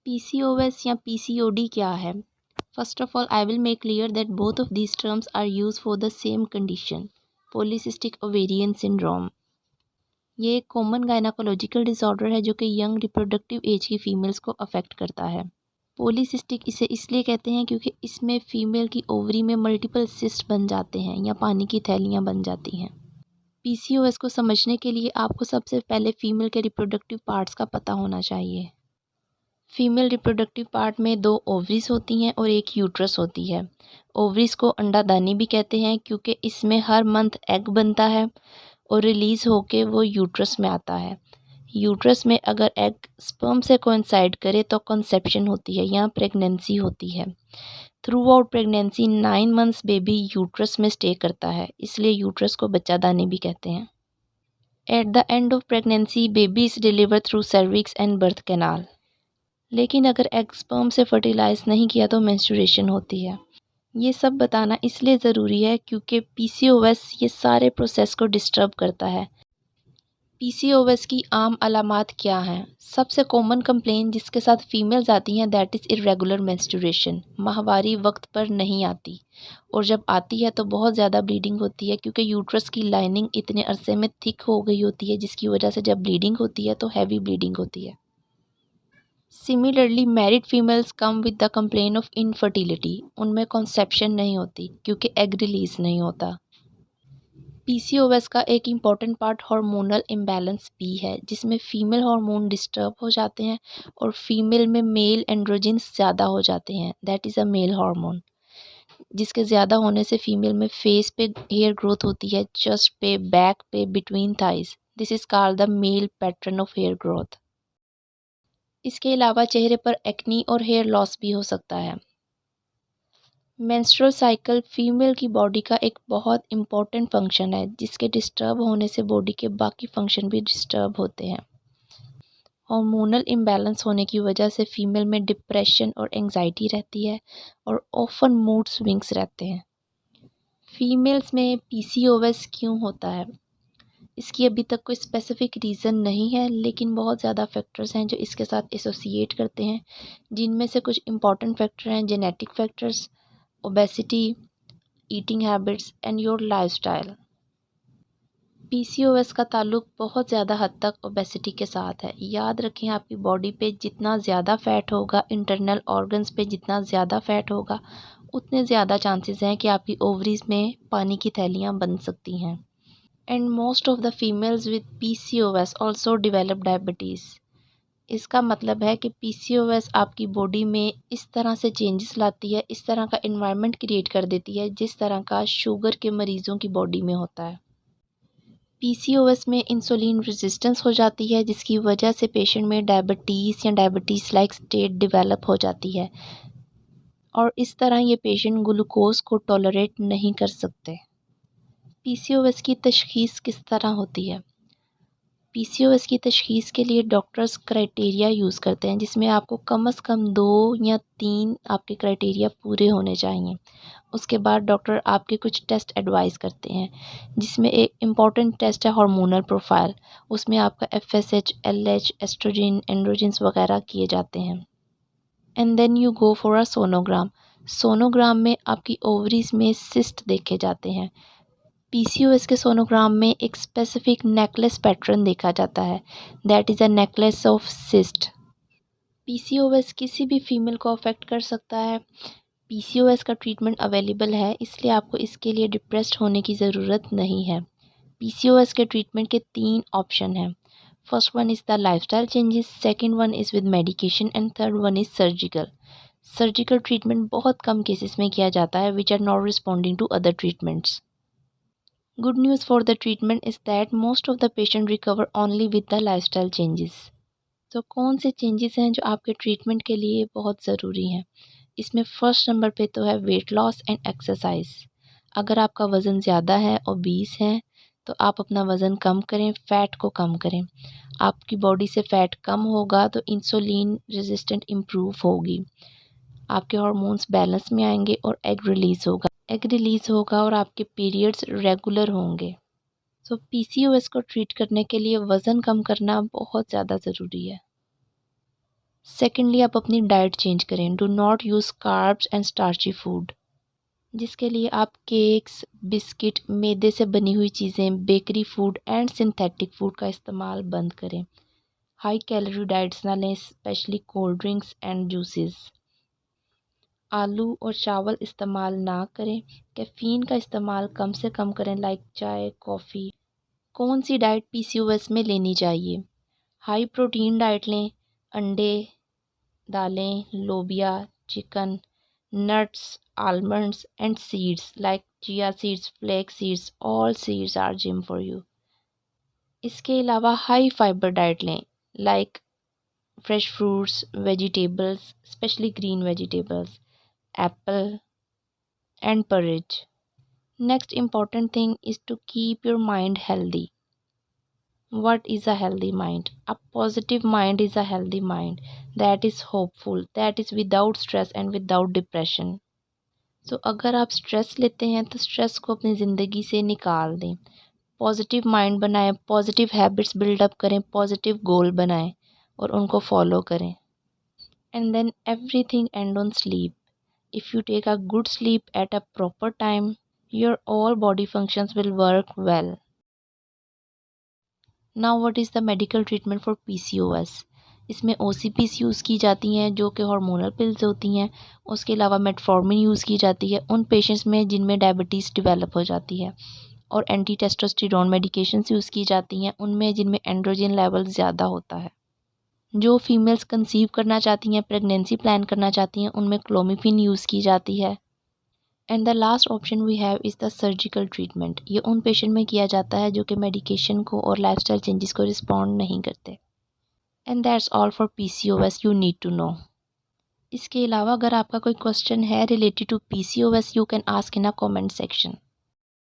PCOS या PCOD क्या है? First of all, I will make clear that both of these terms are used for the same condition, polycystic ovarian syndrome. ये एक common gynaecological disorder है जो कि young reproductive age की females को अफेक्ट करता है। पॉलीसिस्टिक इसे इसलिए कहते हैं क्योंकि इसमें फीमेल की ओवरी में मल्टीपल सिस्ट बन जाते हैं या पानी की थैलियाँ बन जाती हैं। PCOS को समझने के लिए आपको सबसे पहले फीमेल के रिप्रोडक्टिव पार्ट्स का पता होना चाहिए। फीमेल रिप्रोडक्टिव पार्ट में 2 ओवरीज होती हैं और एक यूट्रस होती है। ओवरीज को अंडादानी भी कहते हैं क्योंकि इसमें हर मंथ एग बनता है और रिलीज़ होके वो यूट्रस में आता है। यूट्रस में अगर एग स्पर्म से कोइंसाइड करे तो कंसेप्शन होती है या प्रेगनेंसी होती है। Through out pregnancy 9 months baby uterus में स्टे करता है, इसलिए यूट्रस को बच्चादानी भी कहते हैं। At the end of pregnancy baby is deliver through cervix and birth canal. लेकिन अगर एग स्पर्म से फर्टिलाइज नहीं किया तो मेंस्ट्रुएशन होती है। ये सब बताना इसलिए ज़रूरी है क्योंकि PCOS ये सारे प्रोसेस को डिस्टर्ब करता है। PCOS की आम अलामात क्या हैं? सबसे कॉमन कंप्लेन जिसके साथ फीमेल्स आती हैं दैट इज़ इरेगुलर मेंस्ट्रुएशन। माहवारी वक्त पर नहीं आती और जब आती है तो बहुत ज़्यादा ब्लीडिंग होती है क्योंकि यूट्रस की लाइनिंग इतने अरसे में थिक हो गई होती है जिसकी वजह से जब ब्लीडिंग होती है तो हैवी ब्लीडिंग होती है। Similarly married females come with the complain of infertility. उनमें कॉन्सेप्शन नहीं होती क्योंकि एग रिलीज नहीं होता। PCOS का एक इम्पॉर्टेंट पार्ट हार्मोनल इम्बैलेंस भी है जिसमें फीमेल हार्मोन डिस्टर्ब हो जाते हैं और फीमेल में मेल एंड्रोजेंस ज़्यादा हो जाते हैं, that is a male hormone. जिसके ज़्यादा होने से फीमेल में फेस पे हेयर ग्रोथ होती है, चेस्ट पे, बैक पे, between thighs. This is called the male pattern of hair growth. इसके अलावा चेहरे पर एक्नी और हेयर लॉस भी हो सकता है। मेंस्ट्रुअल साइकिल फीमेल की बॉडी का एक बहुत इम्पॉर्टेंट फंक्शन है जिसके डिस्टर्ब होने से बॉडी के बाकी फंक्शन भी डिस्टर्ब होते हैं। हार्मोनल इम्बैलेंस होने की वजह से फीमेल में डिप्रेशन और एंजाइटी रहती है और ऑफन मूड स्विंग्स रहते हैं। फीमेल्स में PCOS क्यों होता है? इसकी अभी तक कोई स्पेसिफिक रीज़न नहीं है, लेकिन बहुत ज़्यादा फैक्टर्स हैं जो इसके साथ एसोसिएट करते हैं, जिनमें से कुछ इंपॉर्टेंट फैक्टर हैं genetic factors, obesity, eating habits and your lifestyle. PCOS का ताल्लुक बहुत ज़्यादा हद तक ओबेसिटी के साथ है। याद रखें, आपकी बॉडी पे जितना ज़्यादा फैट होगा, इंटरनल ऑर्गन्स पे जितना ज़्यादा फैट होगा, उतने ज़्यादा चांसेस हैं कि आपकी ओवरीज में पानी की थैलियाँ बन सकती हैं। And most of the females with PCOS also develop diabetes। इसका मतलब है कि PCOS आपकी बॉडी में इस तरह से चेंजेस लाती है, इस तरह का इन्वायरमेंट क्रिएट कर देती है जिस तरह का शुगर के मरीज़ों की बॉडी में होता है। PCOS में इंसुलिन रेजिस्टेंस हो जाती है जिसकी वजह से पेशेंट में डायबिटीज़ या डायबिटीज़ लाइक स्टेट डेवलप हो जाती है और इस तरह ये पेशेंट ग्लूकोज को टॉलरेट नहीं कर सकते। PCOS की तशख़ीस किस तरह होती है? PCOS की तशख़ीस के लिए डॉक्टर्स क्राइटेरिया यूज़ करते हैं जिसमें आपको कम से कम 2 या 3 आपके क्राइटेरिया पूरे होने चाहिए। उसके बाद डॉक्टर आपके कुछ टेस्ट एडवाइस करते हैं जिसमें एक इम्पॉर्टेंट टेस्ट है हार्मोनल प्रोफाइल। उसमें आपका FSH, LH, एस्ट्रोजन, एंड्रोजेंस वगैरह किए जाते हैं। And then you go for a sonogram. Sonogram में आपकी ओवरीज में सिस्ट देखे जाते हैं। PCOS के सोनोग्राम में एक स्पेसिफिक नेकलेस पैटर्न देखा जाता है, that is a necklace of cyst. PCOS किसी भी फीमेल को अफेक्ट कर सकता है। PCOS का ट्रीटमेंट अवेलेबल है, इसलिए आपको इसके लिए डिप्रेस्ड होने की ज़रूरत नहीं है। PCOS के ट्रीटमेंट के 3 ऑप्शन हैं। First one is the lifestyle changes, second one is with medication and third one is surgical. Surgical treatment बहुत कम केसेस में किया जाता है which are not responding to other treatments. Good news for the treatment is that most of the patient recover only with the lifestyle changes। तो कौन से changes हैं जो आपके ट्रीटमेंट के लिए बहुत ज़रूरी हैं? इसमें फर्स्ट नंबर पे तो है वेट लॉस एंड एक्सरसाइज। अगर आपका वज़न ज़्यादा है, ओबीस है, तो आप अपना वज़न कम करें, फ़ैट को कम करें। आपकी बॉडी से फ़ैट कम होगा तो इंसुलिन रेजिस्टेंट इम्प्रूव होगी, आपके हार्मोन्स बैलेंस में आएंगे और एग रिलीज़ होगा और आपके पीरियड्स रेगुलर होंगे। तो PCOS को ट्रीट करने के लिए वज़न कम करना बहुत ज़्यादा ज़रूरी है। सेकेंडली, आप अपनी डाइट चेंज करें। Do not use carbs and starchy food, जिसके लिए आप केक्स, बिस्किट, मैदे से बनी हुई चीज़ें, bakery food and synthetic food का इस्तेमाल बंद करें। हाई कैलोरी डाइट्स ना लें, specially cold drinks and juices. आलू और चावल इस्तेमाल ना करें। कैफ़ीन का इस्तेमाल कम से कम करें, लाइक चाय, कॉफ़ी। कौन सी डाइट पीसीओएस में लेनी चाहिए? हाई प्रोटीन डाइट लें, अंडे, दालें, लोबिया, chicken, nuts, almonds and seeds like chia seeds, flax seeds, all seeds are gem for you. इसके अलावा हाई फाइबर डाइट लें, like fresh fruits, vegetables, specially green vegetables, apple and porridge. Next important thing is to keep your mind healthy. What is a healthy mind? A positive mind is a healthy mind that is hopeful, that is without stress and without depression. So अगर आप stress लेते हैं तो stress को अपनी ज़िंदगी से निकाल दें। पॉजिटिव माइंड बनाएं, पॉजिटिव हैबिट्स बिल्डअप करें, पॉजिटिव गोल बनाएं और उनको फॉलो करें। And then everything and on sleep. If you take a good sleep at a proper time, your all body functions will work well. Now what is the medical treatment for PCOS? इसमें OCPs use की जाती हैं जो कि hormonal pills होती हैं। उसके अलावा मेटफॉर्मिन यूज़ की जाती है उन पेशेंट्स में जिनमें डायबिटीज़ डेवलप हो जाती है, और एंटी टेस्टोस्टेरोन मेडिकेशंस यूज़ की जाती हैं उनमें जिनमें एंड्रोजन लेवल ज़्यादा होता है। जो फीमेल्स कंसीव करना चाहती हैं, प्रेगनेंसी प्लान करना चाहती हैं, उनमें क्लोमिफिन यूज़ की जाती है। And the last option we have is the surgical treatment. ये उन पेशेंट में किया जाता है जो कि मेडिकेशन को और लाइफस्टाइल चेंजेस को रिस्पॉन्ड नहीं करते। And that's all for PCOS you need to know. इसके अलावा अगर आपका कोई क्वेश्चन है related to PCOS, you can ask in a comment section.